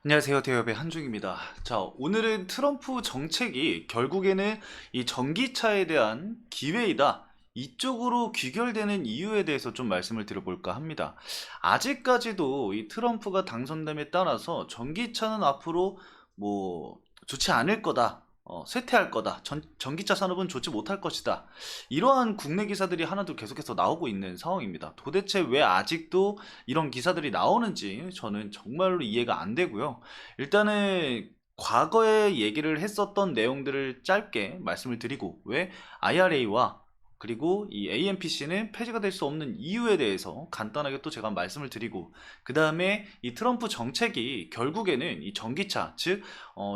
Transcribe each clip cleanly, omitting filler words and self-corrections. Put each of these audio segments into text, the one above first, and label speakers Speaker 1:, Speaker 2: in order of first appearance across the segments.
Speaker 1: 안녕하세요. 대여배 한중입니다. 자, 오늘은 트럼프 정책이 결국에는 이 전기차에 대한 기회이다. 이쪽으로 귀결되는 이유에 대해서 좀 말씀을 드려볼까 합니다. 아직까지도 이 트럼프가 당선됨에 따라서 전기차는 앞으로 뭐 좋지 않을 거다. 쇠퇴할 거다. 전기차 산업은 좋지 못할 것이다. 이러한 국내 기사들이 하나둘 계속해서 나오고 있는 상황입니다. 도대체 왜 아직도 이런 기사들이 나오는지 저는 정말로 이해가 안 되고요. 일단은 과거에 얘기를 했었던 내용들을 짧게 말씀을 드리고 왜 IRA와 그리고 이 AMPC는 폐지가 될 수 없는 이유에 대해서 간단하게 또 제가 말씀을 드리고 그 다음에 이 트럼프 정책이 결국에는 이 전기차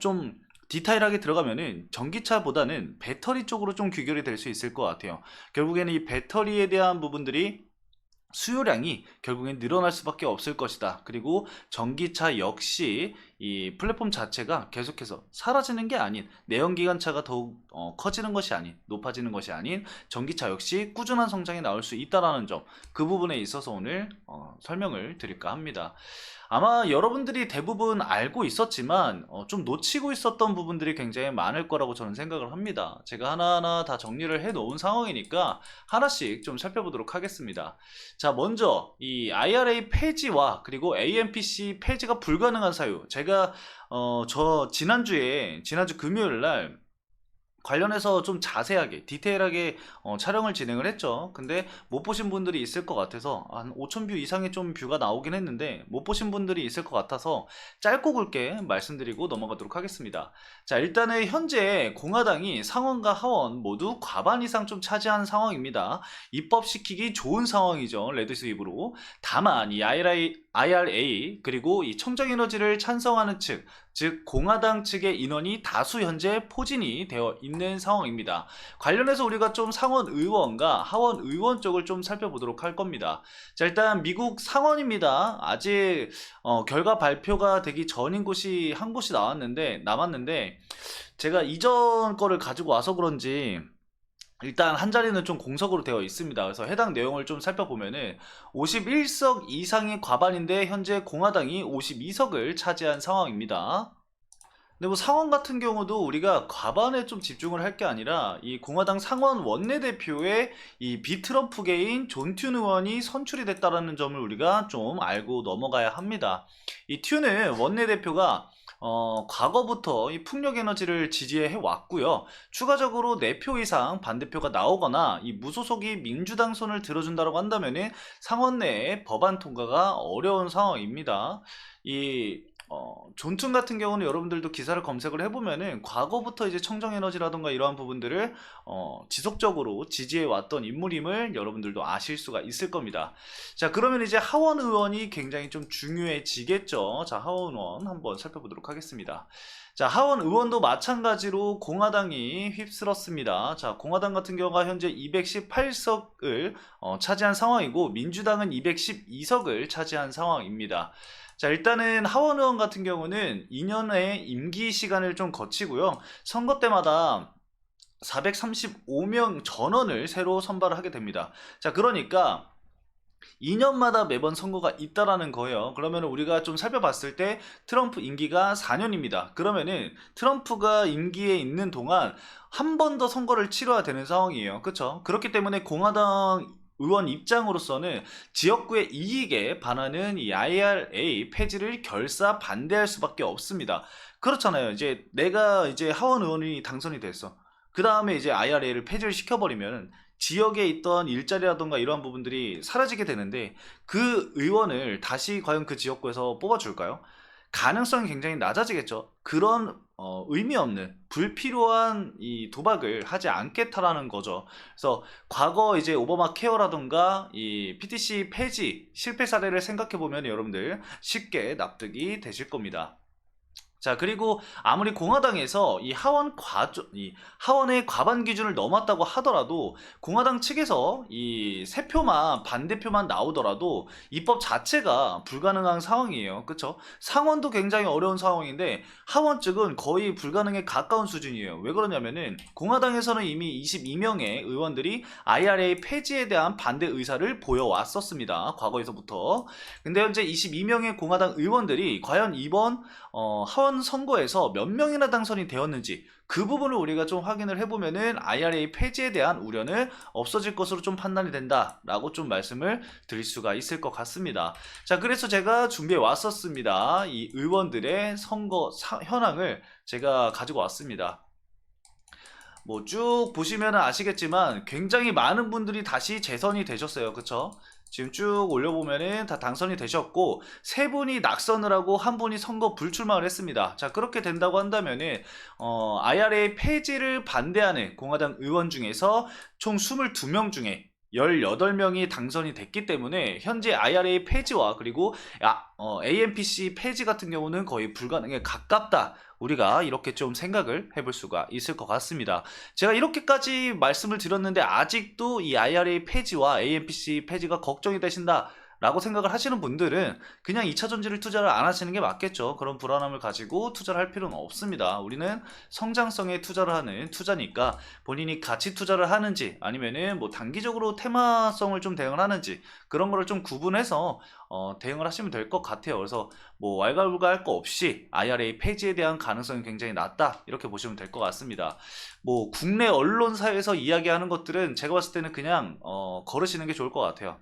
Speaker 1: 좀 디테일하게 들어가면은 전기차보다는 배터리 쪽으로 좀 귀결이 될 수 있을 것 같아요. 결국에는 이 배터리에 대한 부분들이 수요량이 결국엔 늘어날 수밖에 없을 것이다. 그리고 전기차 역시 이 플랫폼 자체가 계속해서 사라지는 게 아닌 내연기관차가 더욱 커지는 것이 아닌 높아지는 것이 아닌 전기차 역시 꾸준한 성장이 나올 수 있다라는 점, 그 부분에 있어서 오늘 설명을 드릴까 합니다. 아마 여러분들이 대부분 알고 있었지만 좀 놓치고 있었던 부분들이 굉장히 많을 거라고 저는 생각을 합니다. 제가 하나하나 다 정리를 해 놓은 상황이니까 하나씩 좀 살펴보도록 하겠습니다. 자, 먼저 이 IRA 폐지와 그리고 AMPC 폐지가 불가능한 사유. 제가 지난주 금요일 날 관련해서 좀 자세하게 디테일하게 촬영을 진행을 했죠. 근데 못 보신 분들이 있을 것 같아서 한 5,000뷰 이상의 좀 뷰가 나오긴 했는데 못 보신 분들이 있을 것 같아서 짧고 굵게 말씀드리고 넘어가도록 하겠습니다. 자, 일단은 현재 공화당이 상원과 하원 모두 과반 이상 좀 차지한 상황입니다. 입법시키기 좋은 상황이죠. 레드 스윕으로. 다만 이 IRA 그리고 이 청정에너지를 찬성하는 측, 즉 공화당 측의 인원이 다수 현재 포진이 되어 있는 상황입니다. 관련해서 우리가 좀 상원 의원과 하원 의원 쪽을 좀 살펴보도록 할 겁니다. 자, 일단 미국 상원입니다. 아직 결과 발표가 되기 전인 곳이 한 곳이 남았는데 제가 이전 거를 가지고 와서 그런지 일단 한 자리는 좀 공석으로 되어 있습니다. 그래서 해당 내용을 좀 살펴보면은 51석 이상의 과반인데 현재 공화당이 52석을 차지한 상황입니다. 근데 뭐 상원 같은 경우도 우리가 과반에 좀 집중을 할 게 아니라 이 공화당 상원 원내대표의 이 비트럼프계인 존 튠 의원이 선출이 됐다라는 점을 우리가 좀 알고 넘어가야 합니다. 이 튠은 원내대표가 과거부터 이 풍력에너지를 지지해 왔고요. 추가적으로 4표 이상 반대표가 나오거나 이 무소속이 민주당 손을 들어준다고 한다면은 상원 내에 법안 통과가 어려운 상황입니다. 이 존툰 같은 경우는 여러분들도 기사를 검색을 해보면은 과거부터 이제 청정에너지라던가 이러한 부분들을 지속적으로 지지해 왔던 인물임을 여러분들도 아실 수가 있을 겁니다. 자, 그러면 이제 하원 의원이 굉장히 좀 중요해지겠죠. 자, 하원 의원 한번 살펴보도록 하겠습니다. 자, 하원 의원도 마찬가지로 공화당이 휩쓸었습니다. 자, 공화당 같은 경우가 현재 218석을 차지한 상황이고 민주당은 212석을 차지한 상황입니다. 자, 일단은 하원 의원 같은 경우는 2년의 임기 시간을 좀 거치고요. 선거 때마다 435명 전원을 새로 선발을 하게 됩니다. 자, 그러니까 2년마다 매번 선거가 있다라는 거예요. 그러면 우리가 좀 살펴봤을 때 트럼프 임기가 4년입니다. 그러면은 트럼프가 임기에 있는 동안 한 번 더 선거를 치러야 되는 상황이에요. 그렇죠? 그렇기 때문에 공화당 의원 입장으로서는 지역구의 이익에 반하는 이 IRA 폐지를 결사 반대할 수밖에 없습니다. 그렇잖아요. 이제 내가 이제 하원 의원이 당선이 됐어. 그 다음에 이제 IRA를 폐지를 시켜버리면 지역에 있던 일자리라던가 이러한 부분들이 사라지게 되는데 그 의원을 다시 과연 그 지역구에서 뽑아줄까요? 가능성이 굉장히 낮아지겠죠. 그런 의미 없는 불필요한 이 도박을 하지 않겠다라는 거죠. 그래서 과거 이제 오바마 케어라던가 이 PTC 폐지 실패 사례를 생각해 보면 여러분들 쉽게 납득이 되실 겁니다. 자, 그리고 아무리 공화당에서 이 하원의 과반 기준을 넘었다고 하더라도 공화당 측에서 이 3표만 반대표만 나오더라도 입법 자체가 불가능한 상황이에요. 그쵸? 상원도 굉장히 어려운 상황인데 하원 측은 거의 불가능에 가까운 수준이에요. 왜 그러냐면은 공화당에서는 이미 22명의 의원들이 IRA 폐지에 대한 반대 의사를 보여왔었습니다. 과거에서부터. 근데 현재 22명의 공화당 의원들이 과연 이번 하원 선거에서 몇 명이나 당선이 되었는지 그 부분을 우리가 좀 확인을 해보면은 IRA 폐지에 대한 우려는 없어질 것으로 좀 판단이 된다라고 좀 말씀을 드릴 수가 있을 것 같습니다. 자, 그래서 제가 준비해 왔었습니다. 이 의원들의 선거 현황을 제가 가지고 왔습니다. 뭐 쭉 보시면 아시겠지만 굉장히 많은 분들이 다시 재선이 되셨어요. 그쵸? 지금 쭉 올려보면은 다 당선이 되셨고, 3분이 낙선을 하고 1분이 선거 불출마를 했습니다. 자, 그렇게 된다고 한다면은 IRA 폐지를 반대하는 공화당 의원 중에서 총 22명 중에 18명이 당선이 됐기 때문에 현재 IRA 폐지와 그리고 AMPC 폐지 같은 경우는 거의 불가능에 가깝다. 우리가 이렇게 좀 생각을 해볼 수가 있을 것 같습니다. 제가 이렇게까지 말씀을 드렸는데 아직도 이 IRA 폐지와 AMPC 폐지가 걱정이 되신다 라고 생각을 하시는 분들은 그냥 2차전지를 투자를 안 하시는 게 맞겠죠. 그런 불안함을 가지고 투자를 할 필요는 없습니다. 우리는 성장성에 투자를 하는 투자니까 본인이 가치 투자를 하는지 아니면은 뭐 단기적으로 테마성을 좀 대응을 하는지 그런 거를 좀 구분해서 대응을 하시면 될 것 같아요. 그래서 뭐 왈가불가할 거 없이 IRA 폐지에 대한 가능성이 굉장히 낮다 이렇게 보시면 될 것 같습니다. 뭐 국내 언론사에서 이야기하는 것들은 제가 봤을 때는 그냥 거르시는 게 좋을 것 같아요.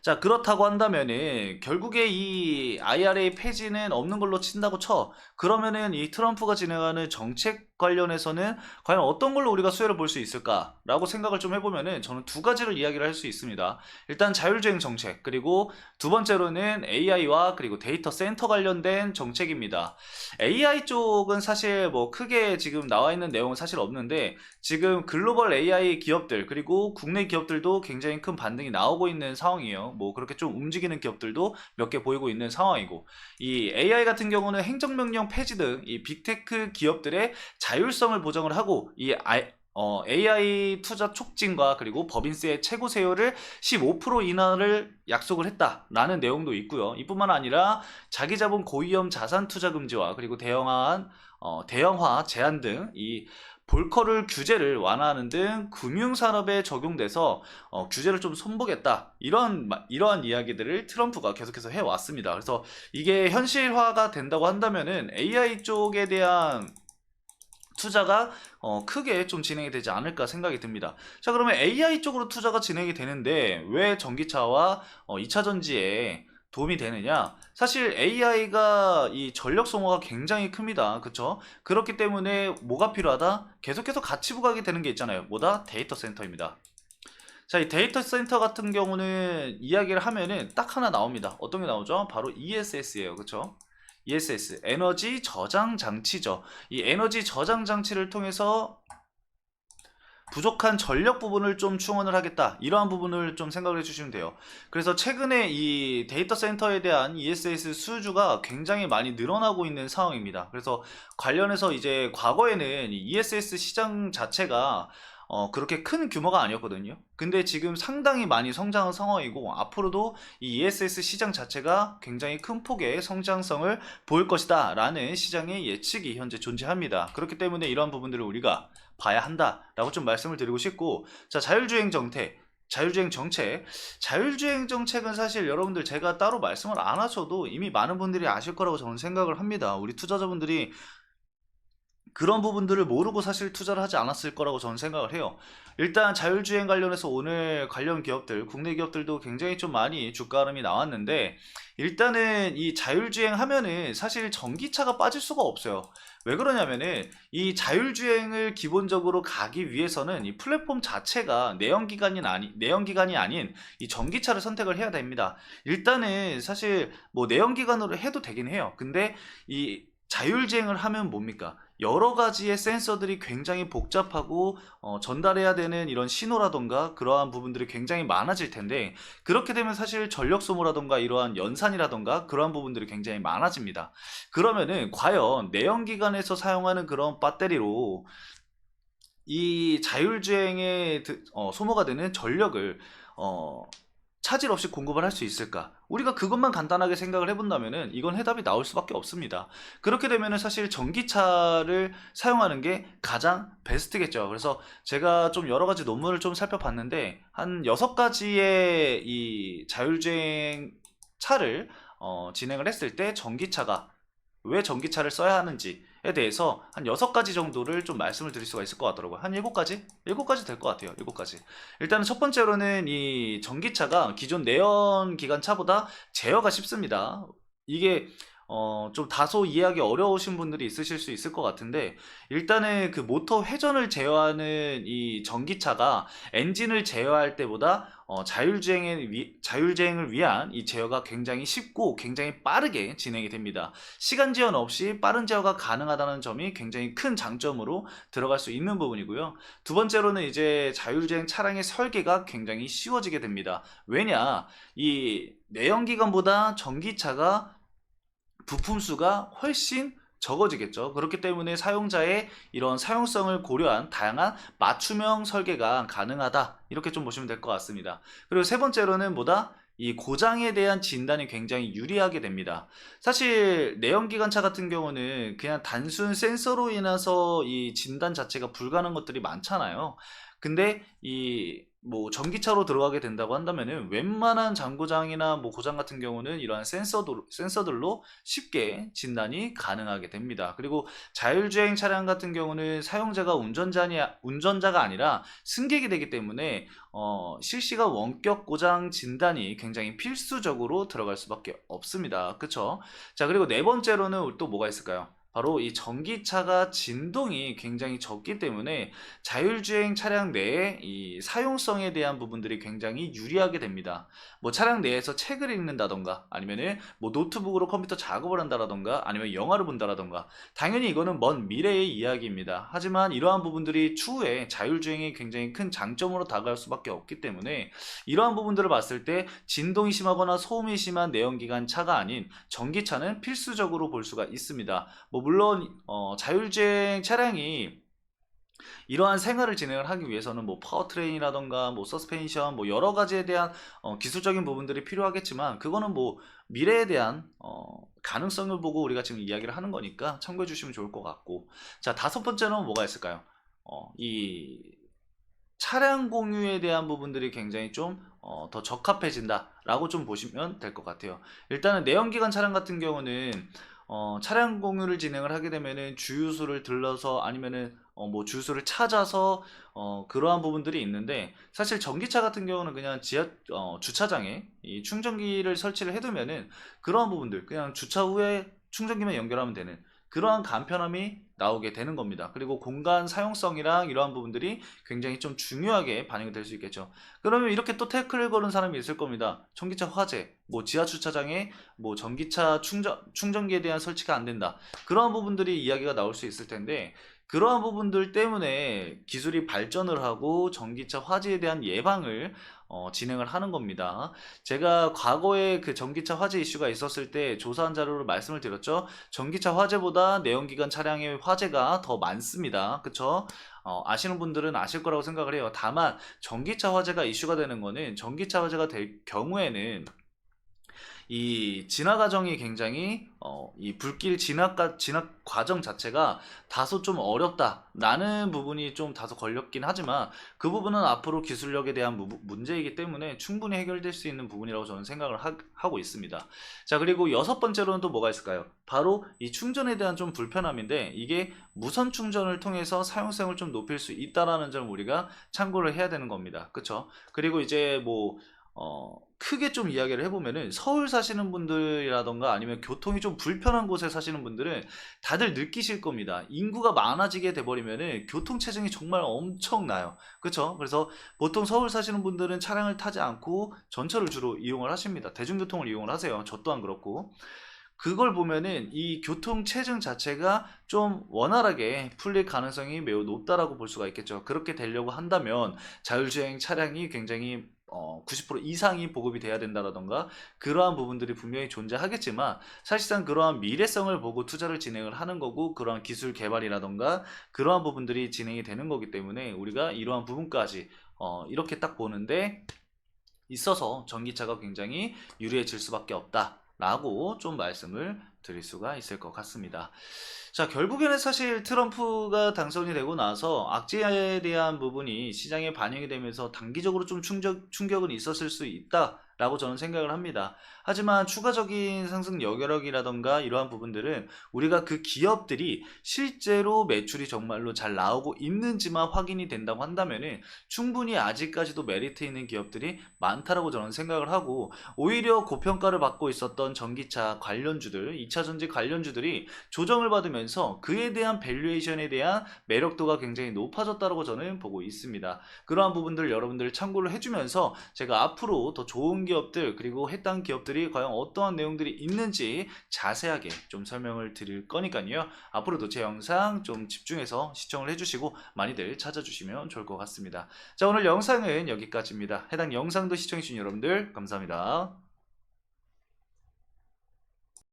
Speaker 1: 자, 그렇다고 한다면은 결국에 이 IRA 폐지는 없는 걸로 친다고 쳐. 그러면은 이 트럼프가 진행하는 정책 관련해서는 과연 어떤 걸로 우리가 수혜를 볼 수 있을까라고 생각을 좀 해보면은 저는 2가지를 이야기를 할 수 있습니다. 일단 자율주행 정책, 그리고 두 번째로는 AI와 그리고 데이터 센터 관련된 정책입니다. AI 쪽은 사실 뭐 크게 지금 나와 있는 내용은 사실 없는데 지금 글로벌 AI 기업들 그리고 국내 기업들도 굉장히 큰 반등이 나오고 있는 상황이에요. 뭐 그렇게 좀 움직이는 기업들도 몇 개 보이고 있는 상황이고, 이 AI 같은 경우는 행정명령 폐지 등 이 빅테크 기업들의 자율성을 보장을 하고 이 AI 투자 촉진과 그리고 법인세 최고 세율을 15% 인하를 약속을 했다라는 내용도 있고요. 이뿐만 아니라 자기자본 고위험 자산 투자 금지와 그리고 대형화 제한 등 이 볼커를 규제를 완화하는 등 금융산업에 적용돼서 규제를 좀 손보겠다 이러한 이야기들을 트럼프가 계속해서 해왔습니다. 그래서 이게 현실화가 된다고 한다면은 AI 쪽에 대한 투자가 크게 좀 진행이 되지 않을까 생각이 듭니다. 자, 그러면 AI 쪽으로 투자가 진행이 되는데 왜 전기차와 2차전지에 도움이 되느냐? 사실 AI가 이 전력 소모가 굉장히 큽니다. 그쵸? 그렇기 때문에 뭐가 필요하다? 계속해서 가치 부각이 되는 게 있잖아요. 뭐다? 데이터 센터입니다. 자, 이 데이터 센터 같은 경우는 이야기를 하면은 딱 하나 나옵니다. 어떤 게 나오죠? 바로 ESS예요. 그쵸? ESS, 에너지 저장 장치죠. 이 에너지 저장 장치를 통해서 부족한 전력 부분을 좀 충원을 하겠다, 이러한 부분을 좀 생각을 해주시면 돼요. 그래서 최근에 이 데이터 센터에 대한 ESS 수주가 굉장히 많이 늘어나고 있는 상황입니다. 그래서 관련해서 이제 과거에는 이 ESS 시장 자체가 그렇게 큰 규모가 아니었거든요. 근데 지금 상당히 많이 성장한 상황이고 앞으로도 이 ESS 시장 자체가 굉장히 큰 폭의 성장성을 보일 것이다 라는 시장의 예측이 현재 존재합니다. 그렇기 때문에 이러한 부분들을 우리가 봐야 한다라고 좀 말씀을 드리고 싶고, 자, 자율주행 정책은 사실 여러분들 제가 따로 말씀을 안 하셔도 이미 많은 분들이 아실 거라고 저는 생각을 합니다. 우리 투자자분들이 그런 부분들을 모르고 사실 투자를 하지 않았을 거라고 저는 생각을 해요. 일단 자율주행 관련해서 오늘 관련 기업들, 국내 기업들도 굉장히 좀 많이 주가 흐름이 나왔는데, 일단은 이 자율주행 하면은 사실 전기차가 빠질 수가 없어요. 왜 그러냐면은 이 자율주행을 기본적으로 가기 위해서는 이 플랫폼 자체가 내연기관이 아닌 이 전기차를 선택을 해야 됩니다. 일단은 사실 뭐 내연기관으로 해도 되긴 해요. 근데 이 자율주행을 하면 뭡니까? 여러 가지의 센서들이 굉장히 복잡하고 전달해야 되는 이런 신호라던가 그러한 부분들이 굉장히 많아질 텐데, 그렇게 되면 사실 전력 소모라던가 이러한 연산이라던가 그러한 부분들이 굉장히 많아집니다. 그러면은 과연 내연기관에서 사용하는 그런 배터리로 이 자율주행에 소모가 되는 전력을 어, 차질 없이 공급을 할 수 있을까? 우리가 그것만 간단하게 생각을 해본다면은 이건 해답이 나올 수밖에 없습니다. 그렇게 되면은 사실 전기차를 사용하는 게 가장 베스트겠죠. 그래서 제가 좀 여러 가지 논문을 좀 살펴봤는데 한 6가지의 이 자율주행 차를 진행을 했을 때 전기차가 왜 전기차를 써야 하는지에 대해서 한 6가지 정도를 좀 말씀을 드릴 수가 있을 것 같더라고요. 한 7가지? 7가지 될 것 같아요. 7가지. 일단은 첫 번째로는 이 전기차가 기존 내연기관 차보다 제어가 쉽습니다. 이게 좀 다소 이해하기 어려우신 분들이 있으실 수 있을 것 같은데, 일단은 그 모터 회전을 제어하는 이 전기차가 엔진을 제어할 때보다 자율주행을 위한 이 제어가 굉장히 쉽고 굉장히 빠르게 진행이 됩니다. 시간 제한 없이 빠른 제어가 가능하다는 점이 굉장히 큰 장점으로 들어갈 수 있는 부분이고요. 두 번째로는 이제 자율주행 차량의 설계가 굉장히 쉬워지게 됩니다. 왜냐, 이 내연기관보다 전기차가 부품 수가 훨씬 적어지겠죠. 그렇기 때문에 사용자의 이런 사용성을 고려한 다양한 맞춤형 설계가 가능하다, 이렇게 좀 보시면 될 것 같습니다. 그리고 세 번째로는 뭐다? 이 고장에 대한 진단이 굉장히 유리하게 됩니다. 사실 내연기관차 같은 경우는 그냥 단순 센서로 인해서 이 진단 자체가 불가능한 것들이 많잖아요. 근데 이 뭐 전기차로 들어가게 된다고 한다면은 웬만한 잔고장이나 뭐 고장 같은 경우는 이러한 센서들로 쉽게 진단이 가능하게 됩니다. 그리고 자율주행 차량 같은 경우는 사용자가 운전자가 아니라 승객이 되기 때문에 실시간 원격 고장 진단이 굉장히 필수적으로 들어갈 수밖에 없습니다. 그쵸? 자, 그리고 네 번째로는 또 뭐가 있을까요? 바로 이 전기차가 진동이 굉장히 적기 때문에 자율주행 차량 내에 이 사용성에 대한 부분들이 굉장히 유리하게 됩니다. 뭐 차량 내에서 책을 읽는다던가 아니면은 뭐 노트북으로 컴퓨터 작업을 한다라던가 아니면 영화를 본다라던가, 당연히 이거는 먼 미래의 이야기입니다. 하지만 이러한 부분들이 추후에 자율주행에 굉장히 큰 장점으로 다가갈 수밖에 없기 때문에 이러한 부분들을 봤을 때 진동이 심하거나 소음이 심한 내연기관 차가 아닌 전기차는 필수적으로 볼 수가 있습니다. 뭐 물론 자율주행 차량이 이러한 생활을 진행을 하기 위해서는 뭐 파워트레인이라던가 뭐 서스펜션 뭐 여러 가지에 대한 기술적인 부분들이 필요하겠지만, 그거는 뭐 미래에 대한 가능성을 보고 우리가 지금 이야기를 하는 거니까 참고해 주시면 좋을 것 같고. 자, 다섯 번째는 뭐가 있을까요? 이 차량 공유에 대한 부분들이 굉장히 좀 더 적합해진다 라고 좀 보시면 될 것 같아요. 일단은 내연기관 차량 같은 경우는 차량 공유를 진행을 하게 되면은 주유소를 들러서 아니면은 뭐 주유소를 찾아서 그러한 부분들이 있는데, 사실 전기차 같은 경우는 그냥 주차장에 이 충전기를 설치를 해두면은 그러한 부분들 그냥 주차 후에 충전기만 연결하면 되는 그러한 간편함이 나오게 되는 겁니다. 그리고 공간 사용성이랑 이러한 부분들이 굉장히 좀 중요하게 반영이 될 수 있겠죠. 그러면 이렇게 또 태클을 거는 사람이 있을 겁니다. 전기차 화재, 뭐 지하 주차장에 뭐 전기차 충전기에 대한 설치가 안 된다. 그러한 부분들이 이야기가 나올 수 있을 텐데, 그러한 부분들 때문에 기술이 발전을 하고 전기차 화재에 대한 예방을 진행을 하는 겁니다. 제가 과거에 그 전기차 화재 이슈가 있었을 때 조사한 자료를 말씀을 드렸죠. 전기차 화재보다 내연기관 차량의 화재가 더 많습니다. 그쵸? 아시는 분들은 아실 거라고 생각을 해요. 다만 전기차 화재가 이슈가 되는 거는, 전기차 화재가 될 경우에는 이 진화 과정이 굉장히 이 불길 진화 과정 자체가 다소 좀 어렵다라는 부분이 좀 다소 걸렸긴 하지만, 그 부분은 앞으로 기술력에 대한 문제이기 때문에 충분히 해결될 수 있는 부분이라고 저는 생각을 하고 있습니다. 자, 그리고 여섯 번째로는 또 뭐가 있을까요? 바로 이 충전에 대한 좀 불편함인데, 이게 무선 충전을 통해서 사용성을 좀 높일 수 있다라는 점을 우리가 참고를 해야 되는 겁니다. 그쵸? 그리고 이제 뭐 크게 좀 이야기를 해보면은, 서울 사시는 분들이라던가 아니면 교통이 좀 불편한 곳에 사시는 분들은 다들 느끼실 겁니다. 인구가 많아지게 돼버리면은 교통체증이 정말 엄청나요. 그쵸? 그래서 보통 서울 사시는 분들은 차량을 타지 않고 전철을 주로 이용을 하십니다. 대중교통을 이용을 하세요. 저 또한 그렇고. 그걸 보면은 이 교통 체증 자체가 좀 원활하게 풀릴 가능성이 매우 높다라고 볼 수가 있겠죠. 그렇게 되려고 한다면 자율주행 차량이 굉장히 90% 이상이 보급이 돼야 된다라던가 그러한 부분들이 분명히 존재하겠지만 사실상 그러한 미래성을 보고 투자를 진행을 하는 거고 그러한 기술 개발이라던가 그러한 부분들이 진행이 되는 거기 때문에 우리가 이러한 부분까지 이렇게 딱 보는데 있어서 전기차가 굉장히 유리해질 수밖에 없다라고 좀 말씀을 드릴 수가 있을 것 같습니다. 자, 결국에는 사실 트럼프가 당선이 되고 나서 악재에 대한 부분이 시장에 반영이 되면서 단기적으로 좀 충격은 있었을 수 있다라고 저는 생각을 합니다. 하지만 추가적인 상승 여력이라던가 이러한 부분들은 우리가 그 기업들이 실제로 매출이 정말로 잘 나오고 있는지만 확인이 된다고 한다면은 충분히 아직까지도 메리트 있는 기업들이 많다라고 저는 생각을 하고 오히려 고평가를 받고 있었던 전기차 관련주들, 2차전지 관련주들이 조정을 받으면서 그에 대한 밸류에이션에 대한 매력도가 굉장히 높아졌다고 저는 보고 있습니다. 그러한 부분들 여러분들 참고를 해주면서 제가 앞으로 더 좋은 기업들 그리고 해당 기업들이 과연 어떠한 내용들이 있는지 자세하게 좀 설명을 드릴 거니까요. 앞으로도 제 영상 좀 집중해서 시청을 해주시고 많이들 찾아주시면 좋을 것 같습니다. 자, 오늘 영상은 여기까지입니다. 해당 영상도 시청해주신 여러분들 감사합니다.